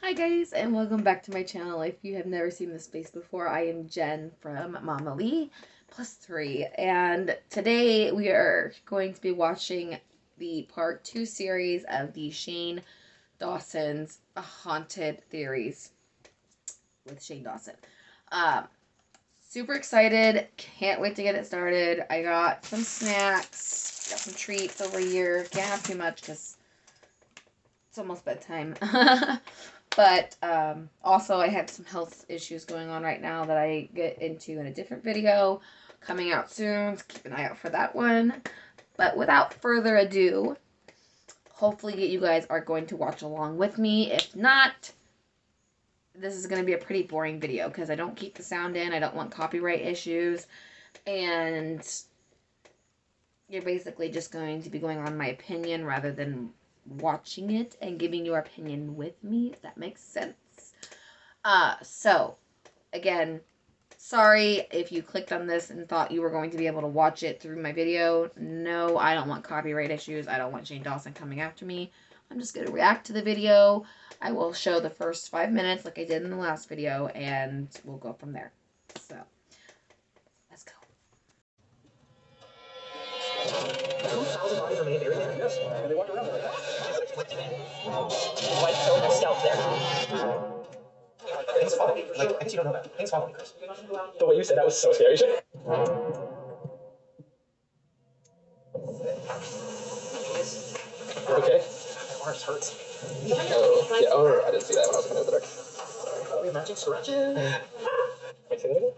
Hi guys, and welcome back to my channel. If you have never seen this face before, I am Jen from Mama Lee plus 3, and today we are going to be watching the part 2 series of the Shane Dawson's Haunted Theories with Shane Dawson. Um, Super excited, can't wait to get it started. I got some snacks, got some treats over here. Can't have too much because it's almost bedtime. But also I have some health issues going on right now that I get into in a different video coming out soon, so keep an eye out for that one. But without further ado, hopefully you guys are going to watch along with me. If not, this is going to be a pretty boring video because I don't keep the sound in. I don't want copyright issues, and you're basically just going to be going on my opinion rather than watching it and giving your opinion with me, if that makes sense. So again, sorry if you clicked on this and thought you were going to be able to watch it through my video. No, I don't want copyright issues. I don't want Shane Dawson coming after me. I'm just going to react to the video. I will show the first 5 minutes like I did in the last video, and we'll go from there. So, let's go. 2,000 bodies remain buried there? Yes. And they walked around like that. Why so stealth there? Things follow me. Like, I guess you don't know that. Things follow me, Chris. The way you said that was so scary. Okay. My arms hurts. Oh, yeah. Oh, I didn't see that when I was looking at the dark. Are we matching scratches? Wait, say that again?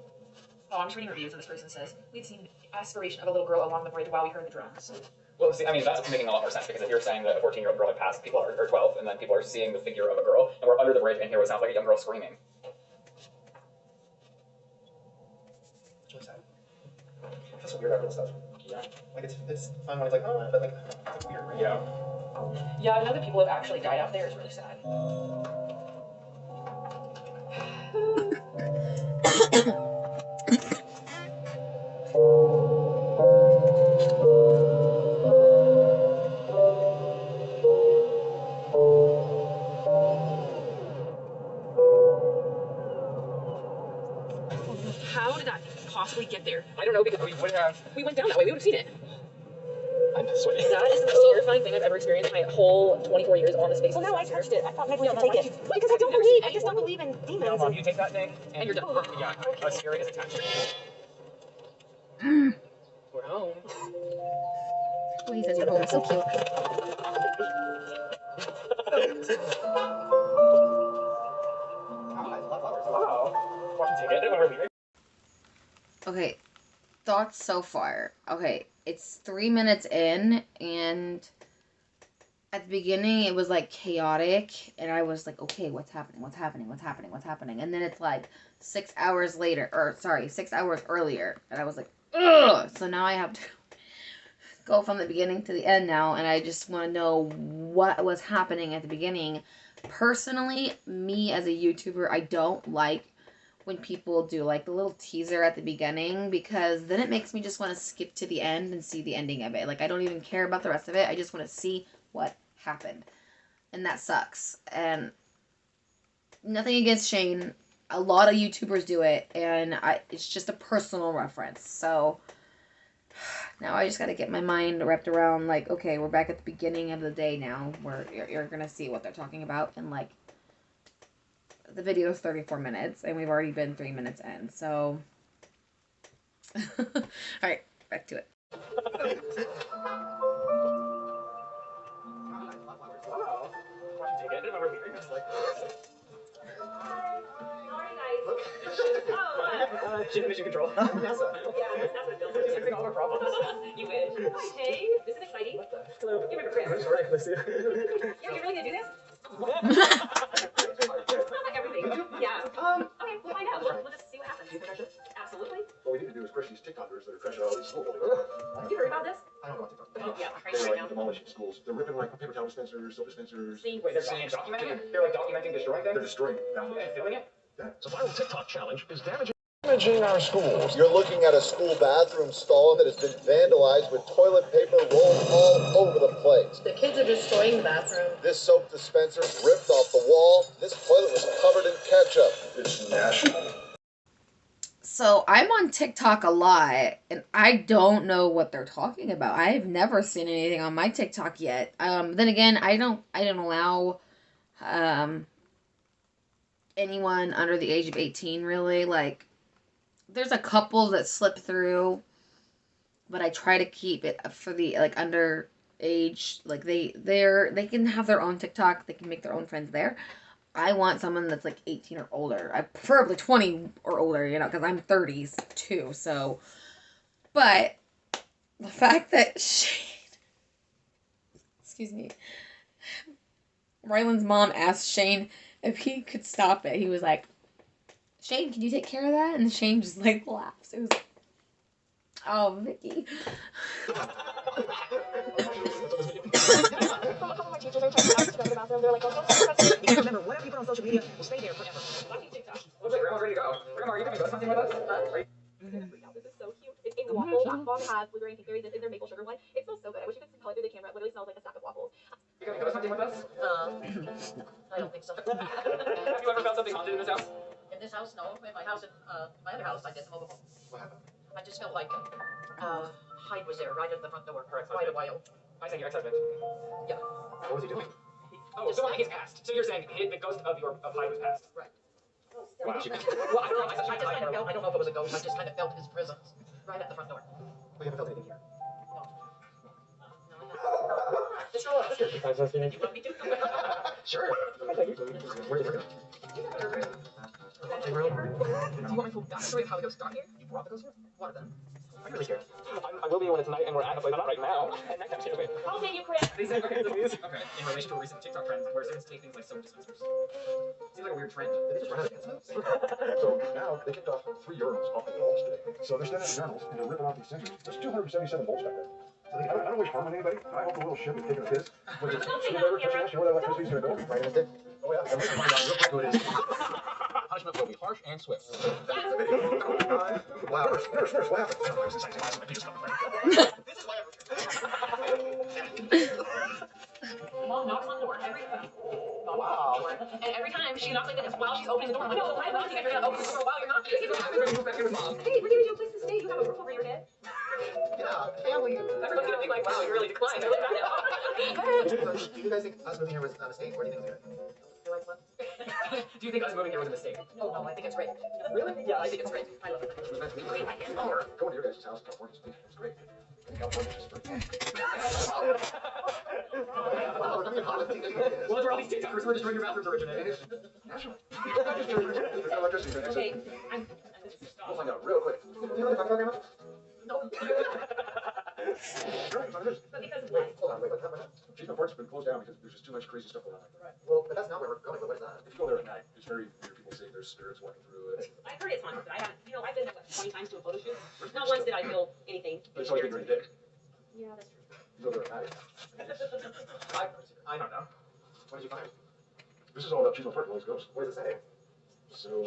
Oh, I'm just reading reviews, and this person says, we've seen aspiration of a little girl along the bridge while we heard the drums. Well, see, I mean, that's making a lot more sense, because if you're saying that a 14-year-old girl had passed, people are, or 12, and then people are seeing the figure of a girl, and we're under the bridge and hear what sounds like a young girl screaming. It's really sad. I feel so weird about this stuff. Yeah. Like, it's fun when it's like, oh, but like, it's weird, right? Yeah. Yeah, I know that people have actually died out there. It's really sad. How did that possibly get there? I don't know, because we would have... We went down that way. We would have seen it. I'm sweating. That is the most terrifying thing I've ever experienced in my whole 24 years on the space. Well, no, I touched it. I thought maybe we No, could no, take why it. don't you- Because I don't believe. I just don't believe in demons. No, Mom, you take that thing, And you're done. Yeah, a spirit is attached to it. We're home. Oh, he says you're home. So cute. Wow. Watch you take it when we're leaving. Okay, thoughts so far. Okay, it's 3 minutes in, and at the beginning it was like chaotic, and I was like, okay, what's happening? What's happening? What's happening? What's happening? And then it's like 6 hours later, or sorry, 6 hours earlier, and I was like, ugh! So now I have to go from the beginning to the end now, and I just want to know what was happening at the beginning. Personally, me as a YouTuber, I don't like when people do like the little teaser at the beginning, because then it makes me just want to skip to the end and see the ending of it. Like, I don't even care about the rest of it. I just want to see what happened. And that sucks. And nothing against Shane. A lot of YouTubers do it, and it's just a personal reference. So now I just got to get my mind wrapped around, like, okay, we're back at the beginning of the day now, where you're going to see what they're talking about. And, like, the video is 34 minutes, and we've already been 3 minutes in, so... Alright, back to it. Wow. Watch you take it when we're leaving. It's like... Ship mission control. NASA. Yeah, that's what it feels like. Fixing all our problems. You wish. Hey, this is exciting. What the? Hello. You remember Chris? I'm sorry, let's see. Yeah, you're really gonna do this? Everything. Yeah. Okay, we'll find out. We'll just see what happens. Do you think I should? Absolutely. What we need to do is crush these TikTokers that are crashing all these schools. You heard about this? I don't know TikTok. Oh, yeah, right They're like now. demolishing schools. They're ripping like paper towel dispensers, soap dispensers. See, Wait, they're documenting it? They're like documenting destroying They're things? destroying them. And filming it? Yeah. The viral TikTok challenge is damaging. Managing our schools. You're looking at a school bathroom stall that has been vandalized with toilet paper rolled all over the place. The kids are destroying the bathroom. This soap dispenser ripped off the wall. This toilet was covered in ketchup. It's national. So I'm on TikTok a lot, and I don't know what they're talking about. I've never seen anything on my TikTok yet. Then again, I don't allow anyone under the age of 18 really. Like, there's a couple that slip through, but I try to keep it for the like under age. Like they can have their own TikTok. They can make their own friends there. I want someone that's like 18 or older. I preferably 20 or older, you know, because I'm 30s too. So, but the fact that excuse me, Ryland's mom asked Shane if he could stop it. He was like, Shane, can you take care of that? And Shane just like laughs. It was, oh, Vicky. Remember, whatever you put on social media will stay there forever. Watching TikTok. Looks like Grandma's ready to go. Grandma, are you going to go something with us? This is so cute. It's in waffle. Mom has blueberry and pinkberry. This is their maple sugar one. It smells so good. I wish you could smell it through the camera. It literally smells like a stack of waffles. You going to go something with us? I don't think so. Have you ever found something haunted in this house? In this house, no. In my house, in my other house, I did some mobile home. What happened? I just felt like Hyde was there right at the front door. Her Quite a ex-husband. while. I think your ex-husband. Yeah. What was he doing? Oh, so he's passed. So you're saying the ghost of Hyde was passed? Right. Wow. Well, I don't know. I just kind of felt. I don't know if it was a ghost. I just kind of felt his presence right at the front door. We haven't felt anything here. Just roll up. You want me to? Sure. Where are you working? Do you want me to back story of how the ghost got here? You brought the ghost here? One of them. I'm really scared. I will be when it's night and we're at a place, but not right now. And next time, okay. I'll pay you, Chris. They say, okay, please. Okay, in relation to a recent TikTok trend where students take things like soap dispensers. Seems like a weird trend. They just ran out of pencils. So now they kicked off 3 urinals off the walls today. So they're standing at the urinals and they're ripping off these sensors. There's 277 volts back there. So I don't wish harm on anybody. I hope the little ship is taking a piss. With the screwdriver touching us, you know where that electricity's gonna go? Right in his dick. Oh yeah. And we're gonna find out real quick who it is. Punishment will be harsh and swift. Wow. Nurse, what happened? This is why Mom knocks on the door every time. Wow. And every time she knocks like this while she's opening the door. I'm like, no, I'm knocking. If you're gonna open the door while you're knocking. Hey, we're giving you a place to stay. You have a roof over your head. Yeah, family. Everyone's gonna think like, wow, you really declined. Do you guys think us moving here was a mistake, or do you think it was good? Do you think us moving here was a mistake? Oh no, I think it's great. Really? Yeah, I think it's great. I love it. It was meant to be. Going to your guys' house in California was great. California's just great. Wow, I mean, honestly, Well, that's where all these TikTokers who are destroying your bathrooms originate. it's national. There's no electricity, man. Okay, We'll find out real quick. Do you know what I'm talking about? no. Right, so it is. But because of what? Hold on, wait, what happened? Achievement Park's been closed down because there's just too much crazy stuff going on. Well, but that's not where we're going. But what is that? If you go there at night, it's very weird. People say there's spirits walking through it. I've heard it's haunted, but I haven't. You know, I've been there 20 times to a photo shoot. Not once did I feel anything. But it's always been during the day. Yeah, that's true. You go there at night. I don't know. What did you find? This is all about Achievement Park and all these ghosts. What does it say? So,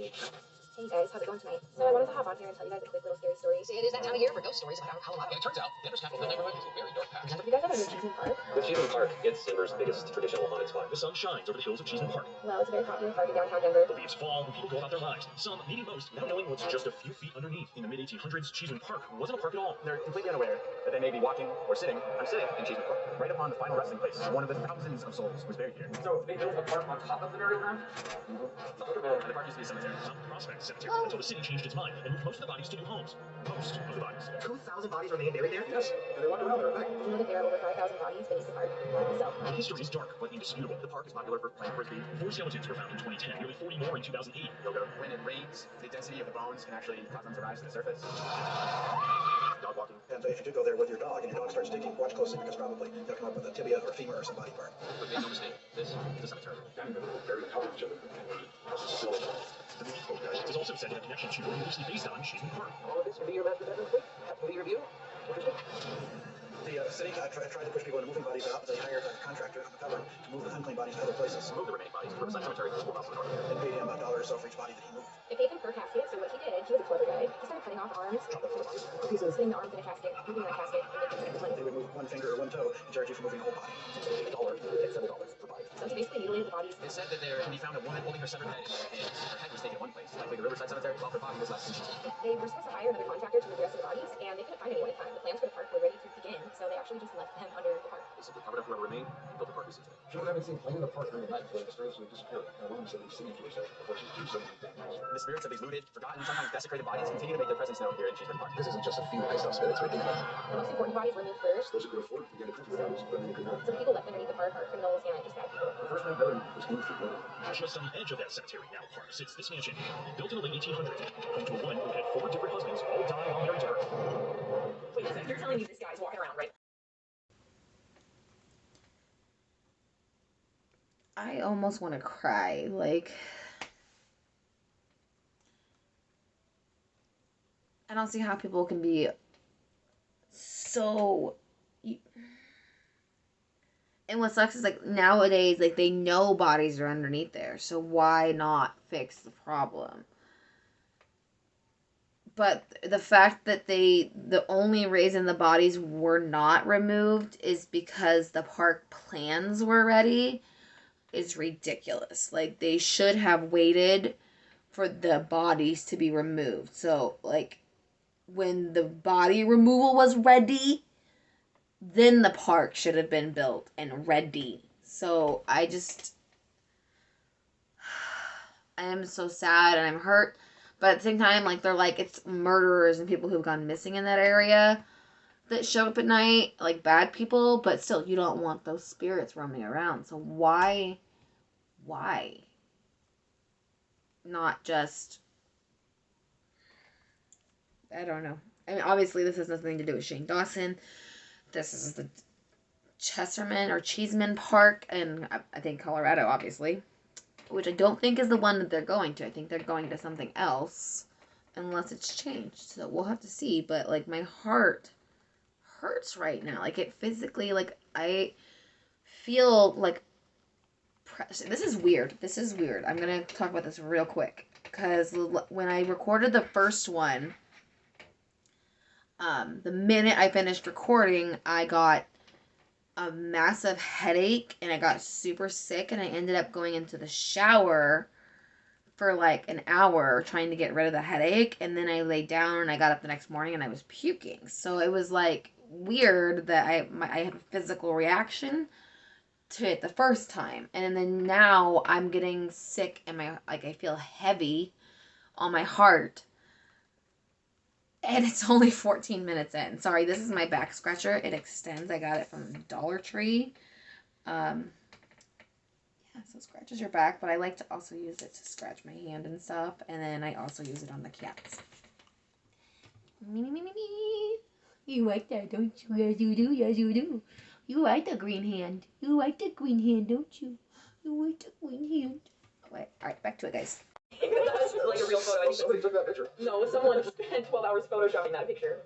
Hey guys, how's it going tonight? So I wanted to hop on here and tell you guys a quick little scary story. It is that time of year for ghost stories about Halloween. And it turns out, Denver's capital neighborhood is a very dark past. You guys ever been to Cheeseman Park? The Cheeseman Park, it's Denver's biggest traditional haunted spot. The sun shines over the hills of Cheeseman Park. Well, it's a very popular park in downtown Denver. The leaves fall and people go about their lives. Some, maybe most, without knowing what's just a few feet underneath. In the mid-1800s, Cheeseman Park wasn't a park at all. They're completely unaware that they may be walking or sitting. I'm sitting in Cheeseman Park, right upon the final resting place. One of the thousands of souls was buried here. So they built a park on top of the burial ground? And the park used to be a cemetery. Some Prospect Cemetery until the city changed its mind and moved most of the bodies to new homes. Most of the bodies. 2,000 bodies remain buried there? Yes. And they walk around there at night. You know that there are over 5,000 bodies beneath the park. So, The history is dark but indisputable. The park is popular for playing frisbee. 4 skeletons were found in 2010, nearly 40 more in 2008. Yoga. When it rains, the density of the bones can actually cause them to rise to the surface. Dog walking. And if you do go there with your dog and your dog starts digging, watch closely because probably they'll come up with a tibia or femur or some body part. But make no mistake, this is a cemetery. Buried on top of each other. The movie Poltergeist is also said to have connection to and loosely based on Cheeseman Park. All of this will be your master bedroom, please. That will be your view. The city tried to push people into moving bodies out, but they hired a contractor on the cover to move the unclean bodies to other places. To move the remaining bodies to Riverside Cemetery, 4 miles to the north. They paid him $1 or so for each body that he moved. they paid him per casket, so what he did, he was a clever guy. cutting off arms. Okay, so putting the arms in a casket, moving that casket, and making it like They would move one finger or one toe and charge you for moving the whole body. $1 and several dollars per body. so to basically mutilate the bodies. It said that there can be found a woman holding her severed head in her hands. Her head was taken one place, likely the Riverside Cemetery, while her body was left in sheets. They were supposed to hire another contractor to move the rest of the bodies, and they couldn't find anyone in time. The plans for the park were ready to begin, so they actually just left them under the park. They simply covered up whoever remained and built the park we see today. Children have been seen playing in the park during the night before they mysteriously disappeared. And one of them said he's singing to herself before she's too so many things. The spirits of these looted, forgotten, sometimes desecrated bodies continue to make their presence known here in Cheeseman Park. This isn't just a few iced out spirits, right? Think about it. The most important bodies were moved first, Those who could afford it began to come to the house, but many could not. so the people left underneath the park are criminals and just bad people. The first man buried was moved through murder. Just on the edge of that cemetery now park sits this mansion, built in the late 1800s, home to a woman who had 4 different husbands, all die while married to her. Wait a second, you're telling me this guy's walking around, right? I almost want to cry. Like, I don't see how people can be so. And what sucks is, like, nowadays, like, they know bodies are underneath there, so why not fix the problem? But the fact that the only reason the bodies were not removed is because the park plans were ready is ridiculous. Like, they should have waited for the bodies to be removed. So, like, when the body removal was ready, then the park should have been built and ready. So, I am so sad and I'm hurt. But at the same time, like, they're like, it's murderers and people who've gone missing in that area that show up at night, like bad people, but still, you don't want those spirits roaming around. So why not just, I don't know. I mean, obviously this has nothing to do with Shane Dawson. This is the Cheeseman Park in, I think, Colorado, obviously, which I don't think is the one that they're going to. I think they're going to something else, unless it's changed. So we'll have to see. But, like, my heart hurts right now. Like, it physically, like, I feel like this is weird. I'm gonna talk about this real quick, because when I recorded the first one, the minute I finished recording, I got a massive headache and I got super sick, and I ended up going into the shower for like an hour trying to get rid of the headache, and then I laid down and I got up the next morning and I was puking. So it was like weird that I had a physical reaction to it the first time, and then now I'm getting sick and I feel heavy on my heart, and it's only 14 minutes in. Sorry, this is my back scratcher. It extends. I got it from Dollar Tree. Yeah, so it scratches your back, but I like to also use it to scratch my hand and stuff, and then I also use it on the cats. Me. You like that, don't you? Yes, you do. Yes, you do. You like the green hand. You like the green hand, don't you? You like the green hand. Wait, alright, back to it, guys. That's like a real photo. I think Somebody took that picture. no, someone spent 12 hours photoshopping that picture.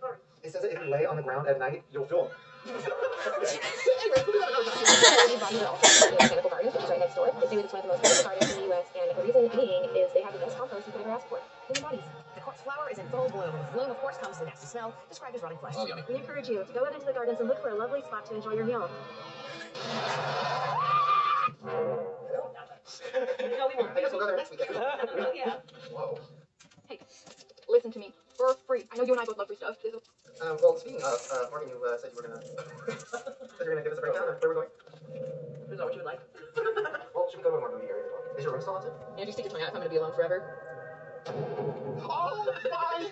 It says that if you lay on the ground at night, You'll film. The bodies are also in the botanical gardens, which is right next door. They were one of the most beautiful gardens in the U.S., and the reason being is they have the best compost you could ever ask for. Human bodies. The corpse flower is in full bloom. Bloom, of course, comes the nasty smell, described as rotting flesh. Oh, yummy. We encourage you to go out into the gardens and look for a lovely spot to enjoy your meal. No, we won't. I guess we'll go there next weekend. Oh, yeah. Whoa. Hey, listen to me. For free. I know you and I both love free stuff. Well, speaking of, Morgan, you said you were gonna give us a breakdown of where we're going. Is that what you would like? Well, should we go to a more movie area? Is your room still haunted? Angie, stick it to my eye if I'm going to be alone forever. Oh my God!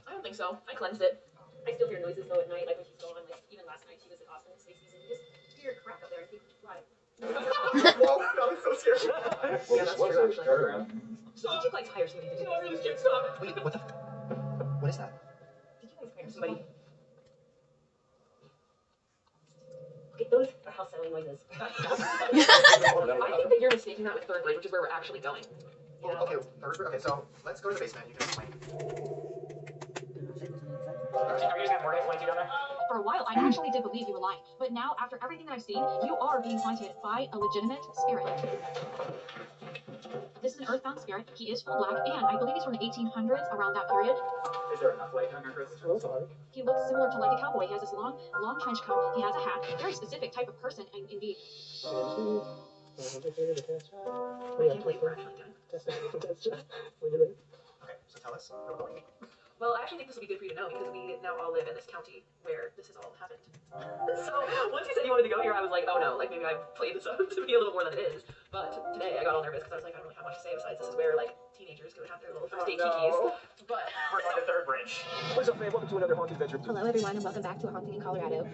I don't think so. I cleansed it. I still hear noises though at night, like when she's gone. Like even last night she was at Austin and Stacy's, and you just hear crap up there. I think why? Whoa, that was so scary. Yeah, that's true, actually. Stop. Did you guys hire somebody to do this? No, I really can't stop. Wait, what the? What is that? Did you guys hire somebody? Okay, those are house selling noises. I think that you're mistaking that with third grade, which is where we're actually going. Yeah. Okay, okay, so let's go to the basement. You can explain. Are you just gonna Morgan explain to you down there? For a while, I actually did believe you were lying. But now, after everything that I've seen, you are being haunted by a legitimate spirit. This is an earthbound spirit. He is full black, and I believe he's from the 1800s, around that period. Is there enough light on your Christmas tree? He looks similar to like a cowboy. He has this long trench coat. He has a hat. Very specific type of person, and indeed. I can't believe we're actually doing this. Okay, so tell us, where we're going. Well, I actually think this will be good for you to know because we now all live in this county where this has all happened. So once you said you wanted to go here, I was like, oh no, like maybe I've played this up to be a little more than it is. But today I got all nervous because I was like, I don't really have much to say besides this is where like teenagers go have their little first date kikis. But We're on the third bridge. What's up, man? Welcome to another haunted adventure. hello everyone and welcome back to a haunting in Colorado.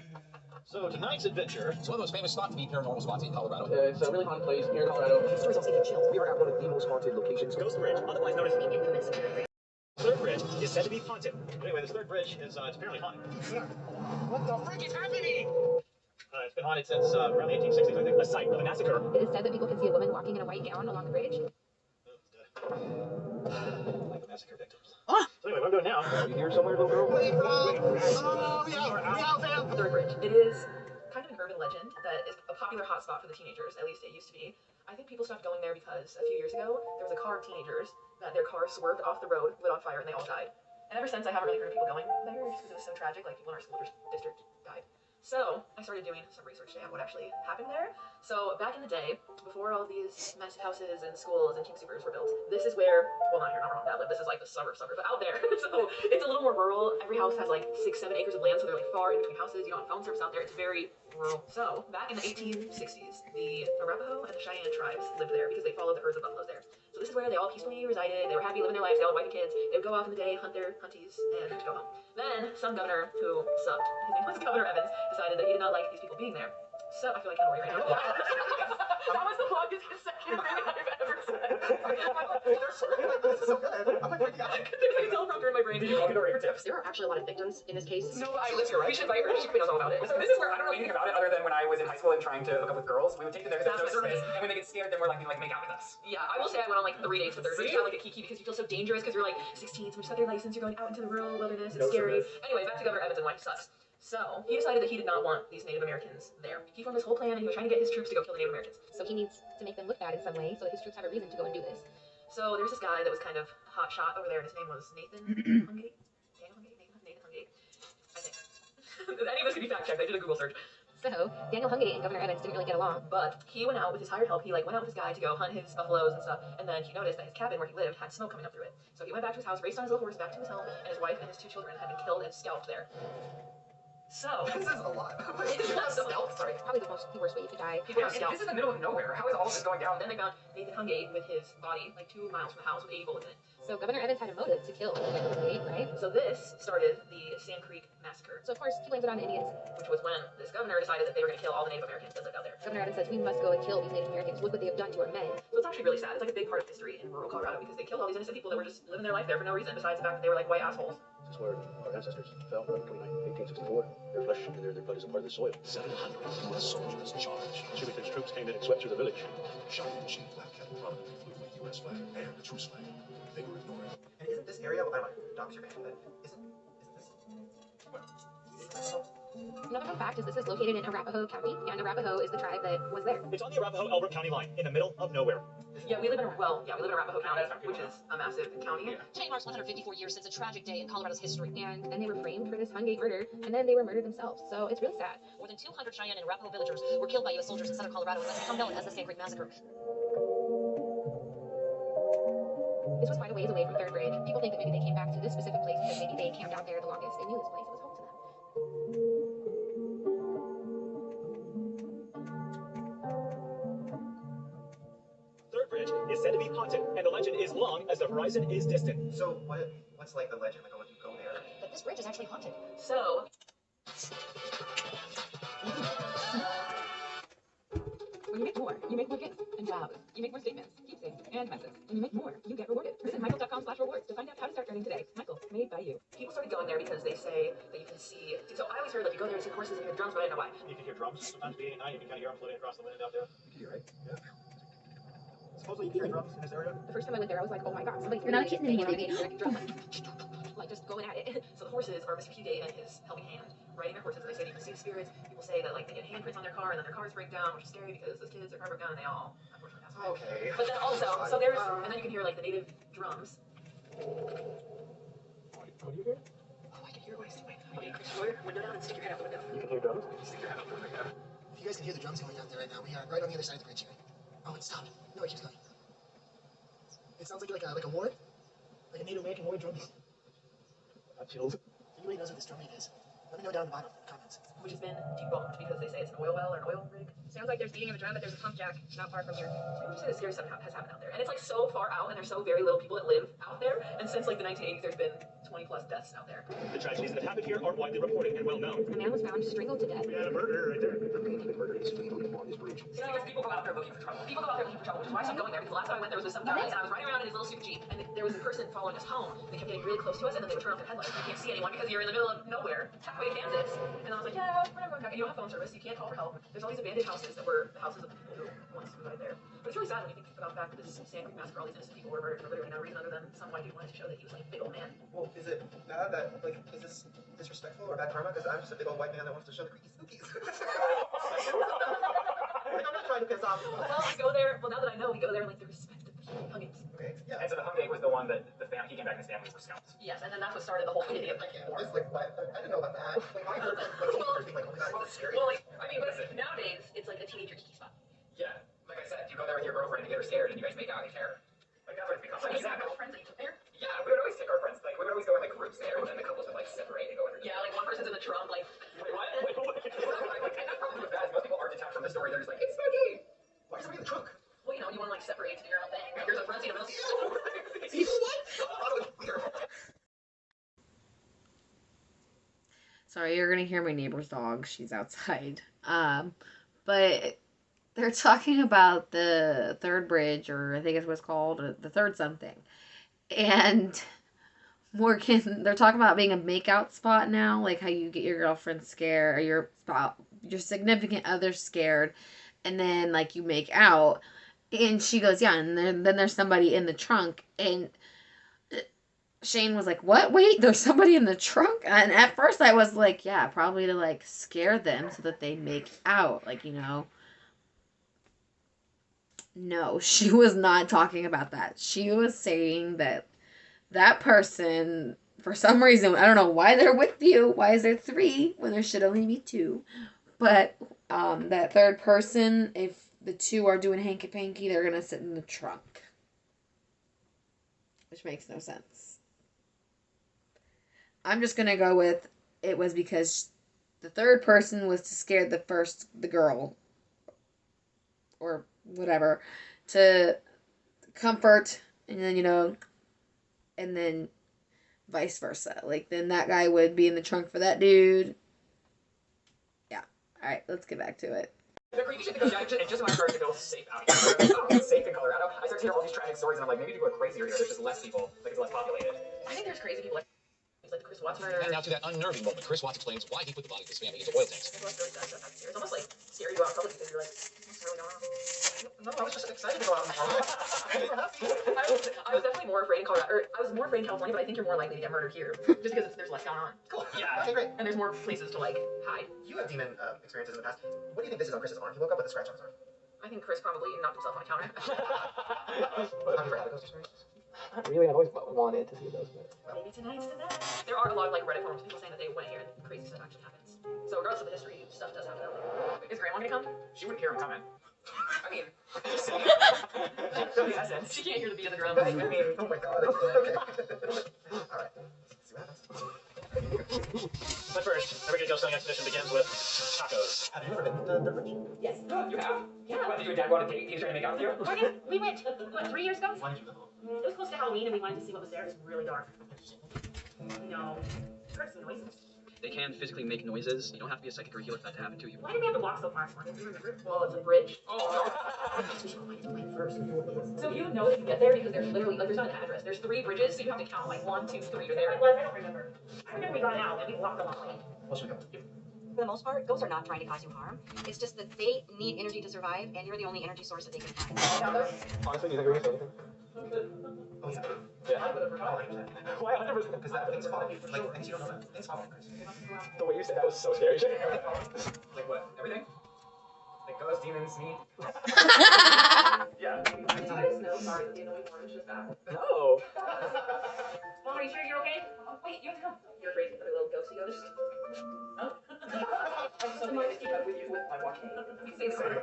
So tonight's adventure, It's one of those famous spots to meet paranormal spots in Colorado. It's a really haunted place here in Colorado. These stories also get chills. We are at one of the most haunted locations. Ghost Bridge, otherwise known as the infamous Third Bridge, is said to be haunted. Anyway, this third bridge is it's apparently haunted. what the frick is happening? It's been haunted since around the 1860s, I think. A site of a massacre. It is said that people can see a woman walking in a white gown along the bridge. Like the massacre victims. So anyway, what I'm doing now. You here somewhere, little girl? Third Bridge. It is kind of an urban legend that is a popular hotspot for the teenagers, at least it used to be. I think people stopped going there because a few years ago, there was a car of teenagers that their car swerved off the road, lit on fire, and they all died. And ever since, I haven't really heard of people going there just because it was so tragic, like people in our school district died. So I started doing some research today on what actually happened there. So back in the day, before all these massive houses and schools and King Supers were built, this is where, well not here, not where Mom Dad lived, this is like the suburb, but out there. So it's a little more rural. Every house has like 6-7 acres of land, so they're like far in between houses. You don't have phone service out there. It's very rural. So back in the 1860s, the Arapaho and the Cheyenne tribes lived there because they followed the herds of buffaloes there. So this is where they all peacefully resided. They were happy living their lives. They all had wife and kids. They would go off in the day, hunt their hunties, and go home. Then some governor who sucked, his name was Governor Evans, decided that he did not like these people being there. So I feel like kind of worried right now. That was the longest consecutive thing I've ever said. This is so good. I'm like freaking out. The teleprompter in my brain. Did you call me to your tips? There are actually a lot of victims in this case. No, I live here, right? We should invite her. She probably knows all about it. Listen, this is where I don't know anything about it other than when I was in high school and trying to hook up with girls. We would take them there because there's no service, and when they get scared, they're more likely to like make out with us. Yeah, I will say I went on like 3 dates with her. It's kind of like a kiki because you feel so dangerous because you're like 16, so you just got your license, you're going out into the rural wilderness, it's No scary. service. Anyway, back to Governor Evans and why he sucks. So he decided that he did not want these Native Americans there. He formed this whole plan and he was trying to get his troops to go kill the Native Americans. So he needs to make them look bad in some way so that his troops have a reason to go and do this. So there's this guy that was kind of hot shot over there and his name was Nathan Hungate. Nathan Hungate, I think. Any of this can be fact checked. I did a Google search. So Daniel Hungate and Governor Evans didn't really get along, but he went out with his hired help. He like went out with this guy to go hunt his buffaloes and stuff, and then he noticed that his cabin where he lived had smoke coming up through it. So he went back to his house, raced on his little horse back to his home, and his wife and his 2 children had been killed and scalped there. So This is a lot. it's not so sorry. Probably the worst way you could die. People are scalped. This is the middle of nowhere. How is all this going down? Then they found Nathan Hungate with his body like 2 miles from the house with 80 bullets in it. So Governor Evans had a motive to kill Nathan Hungate, right? So this started the Sand Creek Massacre. So of course he blames it on the Indians, which was when this governor decided that they were going to kill all the Native Americans that lived out there. Governor Evans says we must go and kill these Native Americans. Look what they have done to our men. So it's actually really sad. It's like a big part of history in rural Colorado because they killed all these innocent people that were just living their life there for no reason besides the fact that they were like white assholes. This is where our ancestors fell on 29, 1864. Their flesh and their blood is a part of the soil. 700 U.S. soldiers charged. Chimichur's troops came in and swept through the village. Giant cheap black cat prominently flew the U.S. flag and the truce flag. They were ignored. And isn't this area? I don't know. Dogs your band, but isn't this? What? Another fun fact is this is located in Arapaho County, and Arapaho is the tribe that was there. It's on the Arapaho-Elbert County line, in the middle of nowhere. Yeah, we live in Arapaho County, which is a massive county. Today marks 154 years since a tragic day in Colorado's history. And then they were framed for this Hungate murder, and then they were murdered themselves. So it's really sad. More than 200 Cheyenne and Arapaho villagers were killed by U.S. soldiers in southern Colorado and has become known as the Sand Creek Massacre. This was quite a ways away from Third Bridge. People think that maybe they came back to this specific place because maybe they camped out there the longest. They knew this place. It was home to them. Third Bridge is said to be haunted, and the legend is long as the horizon is distant. So what's like the legend? Like, oh, if you go there. But this bridge is actually haunted. So when you make more gifts and vows. You make more statements, keepsakes, and messes. When you make more, you get rewarded. Visit michael.com/rewards to find out how to start earning today. Michael, made by you. People started going there because they say that you can see. So I always heard like you go there and see the horses and hear the drums, but I didn't know why. You can hear drums sometimes beating at night. You can kind of hear them floating across the wind out there. You can hear, right? Yeah. Supposedly you can hear drums in this area. The first time I went there, I was like, oh my god, somebody's You're not a kitten anymore, baby. Drum, like just going at it. So the horses are Mr. P. and his helping hand riding their horses, and they say you can see the spirits. People say that like they get handprints on their car, and then their cars break down, which is scary because those kids, their car broke down, and they all unfortunately pass Okay. But then also, so there's, and then you can hear like the native drums. What do you hear? Oh, I can hear what I see. Okay, Chris, roll your window down and stick your head out the window. You can hear drums? Stick your head out the window. If you guys can hear the drums going out there right now, we are right on the other side of the bridge here. Oh, it stopped. No, it keeps going. It sounds like a ward, like a Native American ward drum beat. Chills. If anybody knows what this drum beat is, let me know down in the bottom comments. Which has been debunked because they say it's an oil well or an oil rig. Sounds like there's beating of a drum, but there's a pump jack not far from here. So I would say the scary stuff has happened out there. And it's like so far out, and there's so very little people that live out there. And since like the 1980s, there's been 20 plus deaths out there. The tragedies that have happened here aren't widely reported and well known. A man was found strangled to death. We had a murder right there. Murder is illegal on this bridge. See, because people go out there looking for trouble. People go out there looking for trouble, which is why I stopped going there. Because the last time I went there was with some guys, and I was riding around in his little super Jeep, and there was a person following us home. They kept getting really close to us, and then they would turn off their headlights. You can't see anyone because you're in the middle of nowhere, halfway to Kansas. And I was like, yeah, we're never going back. And you don't have phone service, you can't call for help. There's all these abandoned houses that were the houses of the people who once resided there. But it's really sad when you think about the fact that this Sand Creek massacre, all these innocent people were murdered for literally no reason other than some white dude wanted to show that he was like a big old man. Well, is it bad that, like, is this disrespectful or bad karma? Because I'm just a big old white man that wants to show the creepy spookies. Like, I'm not trying to piss off. Well, we go there. Well, now that I know, we go there and like the respect of the huggings. Okay, yeah. And so the hung egg was the one that he came back and his family were scouts. Yes, and then that's what started the whole idiot war. It's like, I didn't know about that. Like, I heard like teenagers being like, oh my god, that's scary. Well, like, I mean, but nowadays it's like a teenager kiki spot. Yeah, like I said, you go there with your girlfriend and you get her scared and you guys make out and care. Like that's what it's become. So Like, you have girlfriends that you took there? yeah, we would always take our friends, like we would always go in like groups there and then the couples would like separate and go under. Yeah, like one person's in the trunk, like. Wait, what? Wait, what? Like, and that's probably what's bad. Most people aren't detached from the story. They're just like, it's spooky. Why is somebody in the trunk? Well, you know, you want to like separate to do your own thing. Like, there's a front seat, a middle seat. Sorry, you're gonna hear my neighbor's dog. She's outside. But they're talking about the third bridge, or I think it's what's called the third something. And Morgan, they're talking about being a makeout spot now, like how you get your girlfriend scared or your significant other scared, and then like you make out. And she goes, yeah, and then there's somebody in the trunk, and Shane was like, what? Wait, there's somebody in the trunk? And at first I was like, yeah, probably to like scare them so that they make out, like, you know. No, she was not talking about that. She was saying that person, for some reason, I don't know why they're with you. Why is there 3 when there should only be 2? But that third person, if the 2 are doing hanky-panky, they're going to sit in the trunk. Which makes no sense. I'm just going to go with it was because the third person was to scare the girl. Or whatever. To comfort, and then, you know, and then vice versa. Like, then that guy would be in the trunk for that dude. Yeah. Alright, let's get back to it. The creepy shit that goes down, and just when I started to feel safe out here, I don't feel safe in Colorado. I started to hear all these tragic stories, and I'm like, maybe people are crazier here. There's just less people. Like, it's less populated. I think there's crazy people like the Chris Watts murder. And now to that unnerving moment, Chris Watts explains why he put the body of his family into oil tanks. It's almost like scary to go out in public because you're like, what's really going on? No, I was just excited to go out and I was definitely more afraid in Colorado, or I was more afraid in California, but I think you're more likely to get murdered here, just because there's less going on. Cool. Yeah. Okay, great. And there's more places to, like, hide. You have demon experiences in the past. What do you think this is on Chris's arm? He woke up with a scratch on his arm. I think Chris probably knocked himself on a counter. Have you ever had a ghost experience? Not really. I've always wanted to see those. Maybe tonight's the night. There are a lot of, like, Reddit forums, people saying that they went here and crazy stuff actually happens. So regardless of the history, stuff does happen. Is Grandma gonna come? She wouldn't hear him coming. I mean, she can't hear the beat of the drum. I mean, oh my god. Okay. Alright. See what happens. But first, every ghost hunting expedition begins with tacos. Have you ever been to the bridge? Yes. You have? Yeah. What, did you and Dad go on a date? He was trying to make out with you? Morgan, we went, what, 3 years ago? Why did you go? It was close to Halloween and we wanted to see what was there. It was really dark. No. You heard some noises. They can physically make noises. You don't have to be a psychic or healer for that to happen to you. Why did we have to walk so far, Morgan? Well, it's a bridge. Oh, We should find the way first. So you would know that you get there because there's literally, like, there's not an address. There's 3 bridges, so you have to count, like, 1, 2, 3, you're there. I don't remember. I remember we got out and we walked a long way. What should we go? For the most part, ghosts are not trying to cause you harm. It's just that they need energy to survive, and you're the only energy source that they can find. honestly, do you think we're gonna say anything? Oh, yeah. Yeah. I would have forgotten 100%. Why 100%? Because that things follow you. Like, things you don't know that. Things follow you, Chris. The way you said that was so scary. Like what? Everything? The ghost demons meet. Yeah. Do you guys know, sorry, that the annoying orange is back? No. Mom, are you sure you're okay? Wait, you have to come. You're afraid of a little ghosty ghost? Oh. I'm so annoyed to keep up with you with my watch. Say sorry.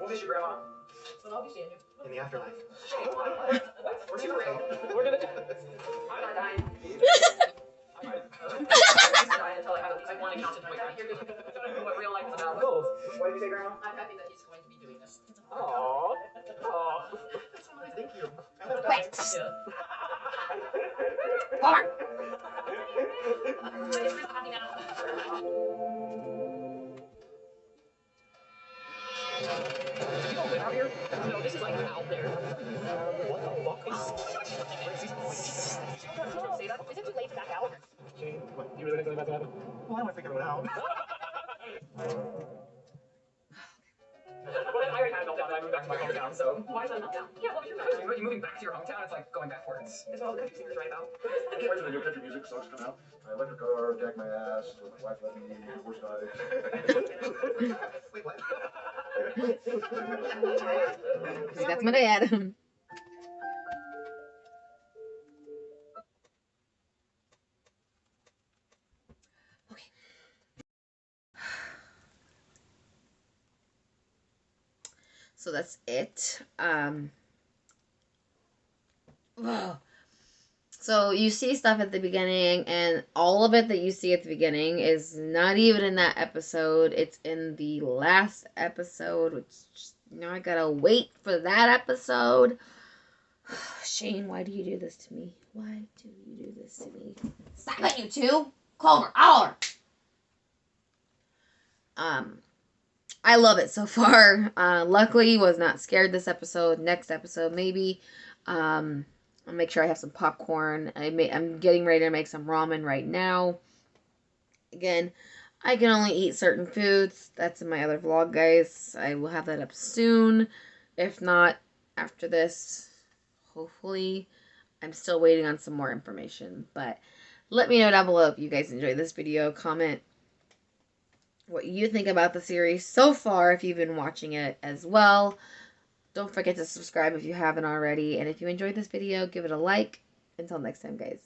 We'll miss you, Grandma. But I'll be seeing you. In the afterlife. We're super real. We're gonna do this. I'm not dying. I might. I'm dying until I have at least one accountant boyfriend. I don't know what real life is about. Cool. What did you say, Grandma? I'm happy that he's going to be doing this. Aww. Aww. That's so nice. Thank you. Wait. Yeah. Over. I'm just real happy now. You don't live out here? No, this is like out there. What the fuck? Don't say that. Is it too late to back out? Shane, what, you really think something about to happen? Well, I want to figure it out. Well, I already had a meltdown and I moved back to my hometown, so. Why is that not down? Yeah, what was your Because you moving back to your hometown, it's like going backwards. It's what all the country singers write about. I can't wait till the new country music songs come out. My electric car, jack my ass, or my wife let me, horse died. Wait, what? See, that's my dad. So that's it. Ugh. So you see stuff at the beginning, and all of it that you see at the beginning is not even in that episode. It's in the last episode, which now I gotta wait for that episode. Shane, why do you do this to me? Why do you do this to me? Stop it, you two! Clover, Oliver! I love it so far. Luckily, was not scared this episode. Next episode, maybe. I'll make sure I have some popcorn. I'm getting ready to make some ramen right now. Again, I can only eat certain foods. That's in my other vlog, guys. I will have that up soon. If not, after this, hopefully. I'm still waiting on some more information. But let me know down below if you guys enjoyed this video. Comment what you think about the series so far if you've been watching it as well. Don't forget to subscribe if you haven't already. And if you enjoyed this video, give it a like. Until next time, guys.